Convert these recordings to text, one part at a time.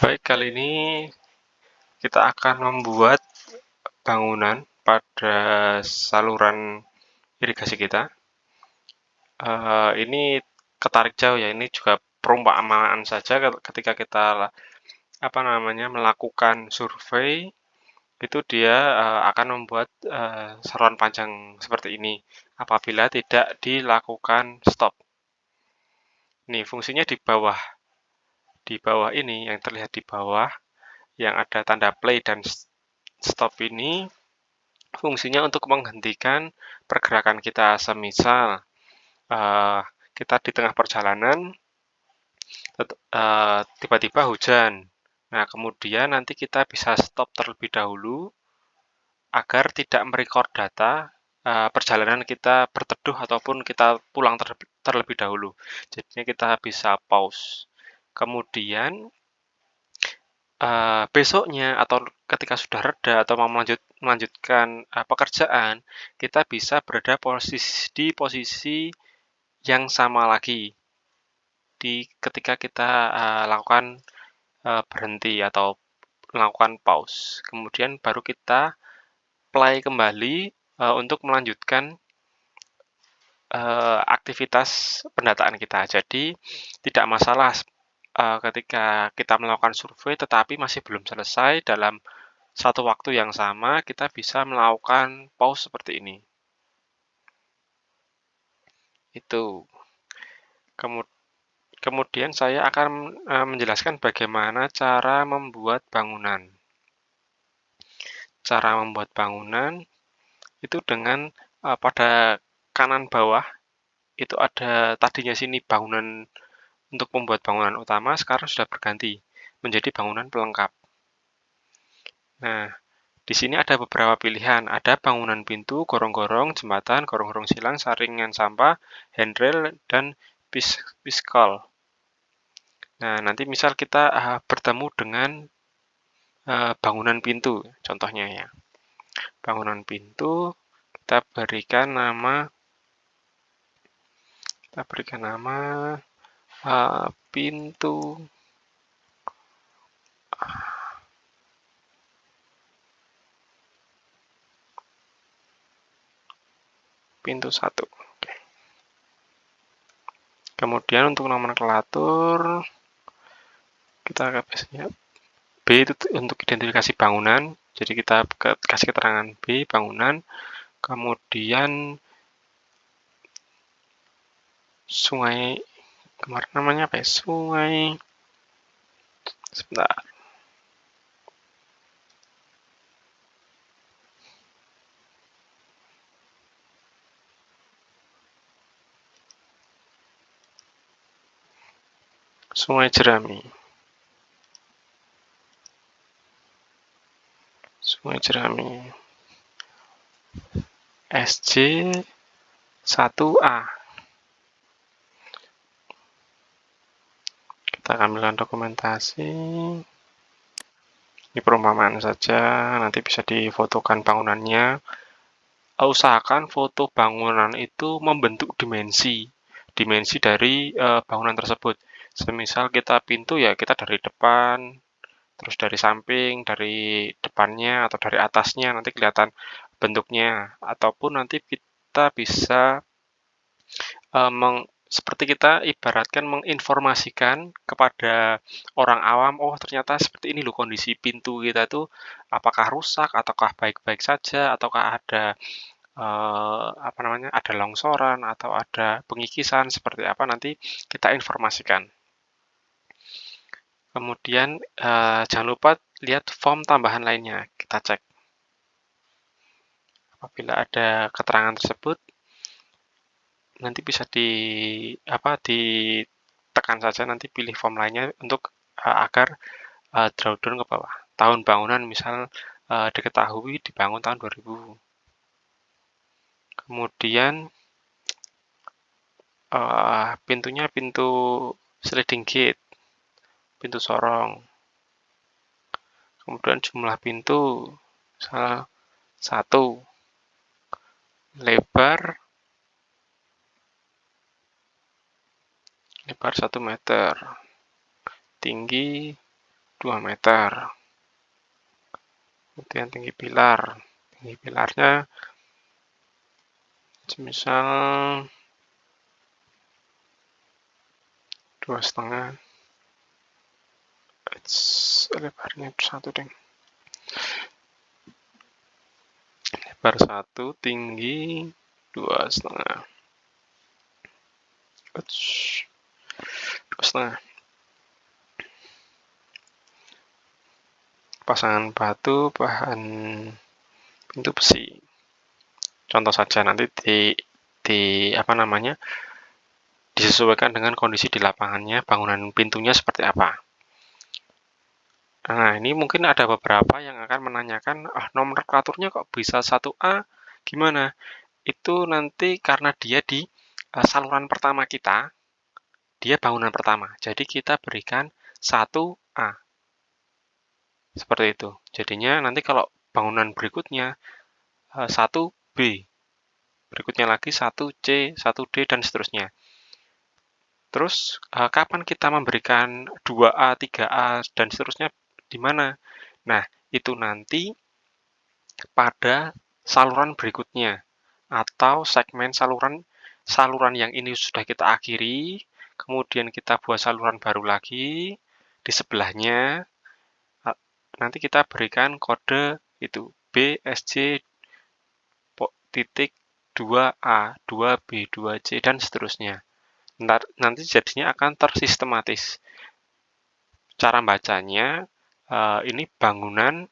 Baik, kali ini kita akan membuat bangunan pada saluran irigasi kita. Ini ketarik jauh ya, ini juga perumpamaan saja ketika kita melakukan survei, itu dia akan membuat saluran panjang seperti ini apabila tidak dilakukan stop. Nih, fungsinya di bawah ini yang terlihat di bawah yang ada tanda play dan stop ini fungsinya untuk menghentikan pergerakan kita. Semisal kita di tengah perjalanan tiba-tiba hujan. Nah, kemudian nanti kita bisa stop terlebih dahulu agar tidak merecord data perjalanan kita berteduh ataupun kita pulang terlebih dahulu. Jadinya kita bisa pause. Kemudian besoknya atau ketika sudah reda atau mau melanjutkan pekerjaan, kita bisa berada di posisi yang sama lagi ketika kita lakukan berhenti atau melakukan pause. Kemudian baru kita play kembali untuk melanjutkan aktivitas pendataan kita. Jadi tidak masalah ketika kita melakukan survei tetapi masih belum selesai dalam satu waktu yang sama, kita bisa melakukan pause seperti ini. Itu. Kemudian saya akan menjelaskan bagaimana cara membuat bangunan. Cara membuat bangunan itu dengan pada kanan bawah itu ada tadinya sini bangunan untuk membuat bangunan utama, sekarang sudah berganti menjadi bangunan pelengkap. Nah, di sini ada beberapa pilihan. Ada bangunan pintu, gorong-gorong, jembatan, gorong-gorong silang, saringan sampah, handrail, dan piskal. Nah, nanti misal kita bertemu dengan bangunan pintu, contohnya ya. Bangunan pintu, kita berikan nama pintu pintu 1. Kemudian untuk nomenklatur kita biasanya B itu untuk identifikasi bangunan. Jadi kita kasih keterangan B bangunan. Kemudian sungai, kemarin namanya apa ya? Sebentar. Sungai Jerami. SJ 1A. Kita ambilkan dokumentasi. Ini perumpamaan saja, nanti bisa difotokan bangunannya. Usahakan foto bangunan itu membentuk dimensi dari bangunan tersebut. Semisal kita pintu ya kita dari depan, terus dari samping, dari depannya atau dari atasnya nanti kelihatan bentuknya. Ataupun nanti kita bisa seperti kita ibaratkan menginformasikan kepada orang awam, oh ternyata seperti ini loh kondisi pintu kita itu apakah rusak ataukah baik-baik saja ataukah ada ada longsoran atau ada pengikisan seperti apa nanti kita informasikan. Kemudian jangan lupa lihat form tambahan lainnya, kita cek. Apabila ada keterangan tersebut nanti bisa ditekan saja, nanti pilih form lainnya untuk agar draw down ke bawah. Tahun bangunan misal diketahui dibangun tahun 2000. Kemudian pintunya pintu sliding gate, pintu sorong. Kemudian jumlah pintu misalnya 1, lebar 1 meter, tinggi 2 meter. Kemudian tinggi pilarnya semisal 2,5. Lebarnya 1 deh. Lebar 1, tinggi 2,5. 2,5. Pasangan batu, bahan pintu besi. Contoh saja, nanti disesuaikan dengan kondisi di lapangannya, bangunan pintunya seperti apa. Nah, ini mungkin ada beberapa yang akan menanyakan, nomenklaturnya kok bisa 1A, gimana? Itu nanti karena dia di saluran pertama kita, dia bangunan pertama. Jadi kita berikan 1A. Seperti itu. Jadinya nanti kalau bangunan berikutnya 1B. Berikutnya lagi 1C, 1D, dan seterusnya. Terus, kapan kita memberikan 2A, 3A, dan seterusnya di mana? Nah, itu nanti pada saluran berikutnya atau segmen saluran yang ini sudah kita akhiri, kemudian kita buat saluran baru lagi di sebelahnya. Nanti kita berikan kode itu BSJ titik 2A, 2B, 2C, dan seterusnya. Nanti jadinya akan tersistematis. Cara bacanya, ini bangunan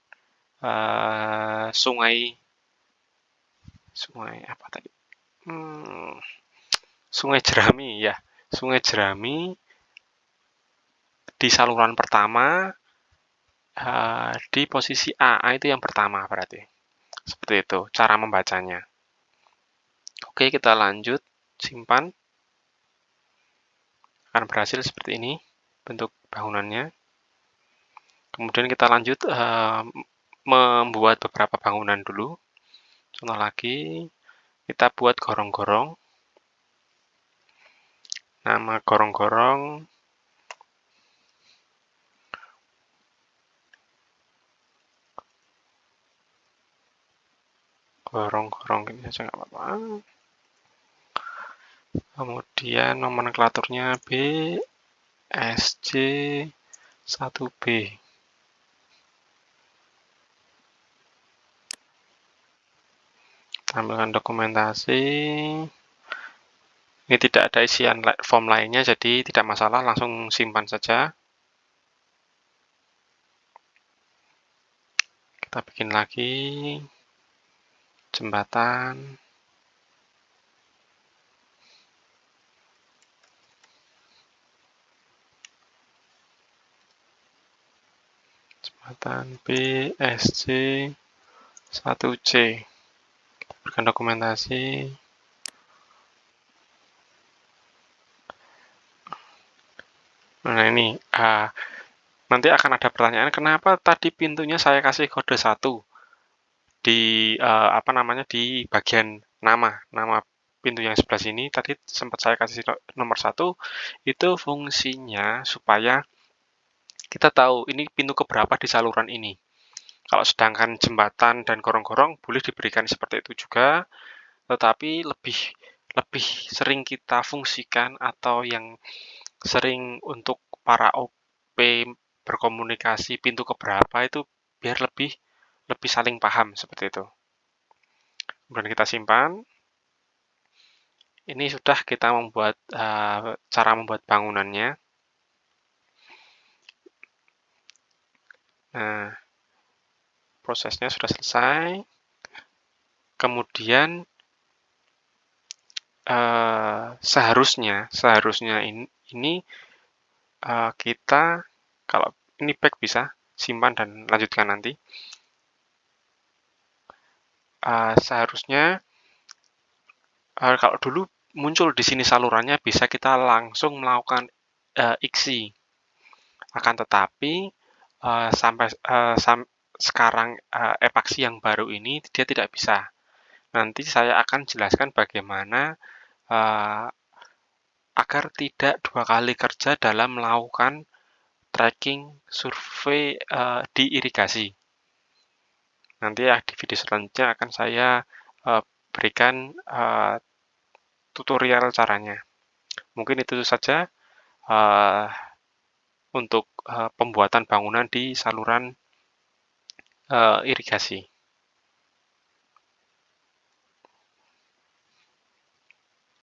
sungai apa tadi? Sungai Jerami ya. Sungai Jerami di saluran pertama di posisi A. A itu yang pertama berarti. Seperti itu cara membacanya. Oke, kita lanjut, simpan. Akan berhasil seperti ini bentuk bangunannya. Kemudian kita lanjut membuat beberapa bangunan dulu. Contoh lagi, kita buat gorong-gorong. Nama gorong-gorong ini saja nggak apa-apa. Kemudian nomenklaturnya B, SC, 1B. Tampilkan dokumentasi. Ini tidak ada isian form lainnya, jadi tidak masalah, langsung simpan saja. Kita bikin lagi jembatan. Jembatan BSC 1C. Berikan dokumentasi. Nah, ini nanti akan ada pertanyaan, kenapa tadi pintunya saya kasih kode 1 di di bagian nama pintu yang sebelah sini. Tadi sempat saya kasih nomor 1, itu fungsinya supaya kita tahu ini pintu keberapa di saluran ini. Kalau sedangkan jembatan dan gorong-gorong boleh diberikan seperti itu juga, tetapi lebih sering kita fungsikan atau yang sering untuk para OP berkomunikasi pintu keberapa itu biar lebih saling paham seperti itu. Kemudian kita simpan. Ini sudah kita membuat cara membuat bangunannya. Nah, prosesnya sudah selesai. Kemudian seharusnya ini kita, kalau ini back bisa simpan dan lanjutkan nanti. Seharusnya kalau dulu muncul di sini salurannya, bisa kita langsung melakukan IKSI. Akan tetapi sampai sekarang epaksi yang baru ini dia tidak bisa. Nanti saya akan jelaskan bagaimana agar tidak 2 kali kerja dalam melakukan tracking survei di irigasi. Nanti ya di video selanjutnya akan saya berikan tutorial caranya. Mungkin itu saja untuk pembuatan bangunan di saluran irigasi.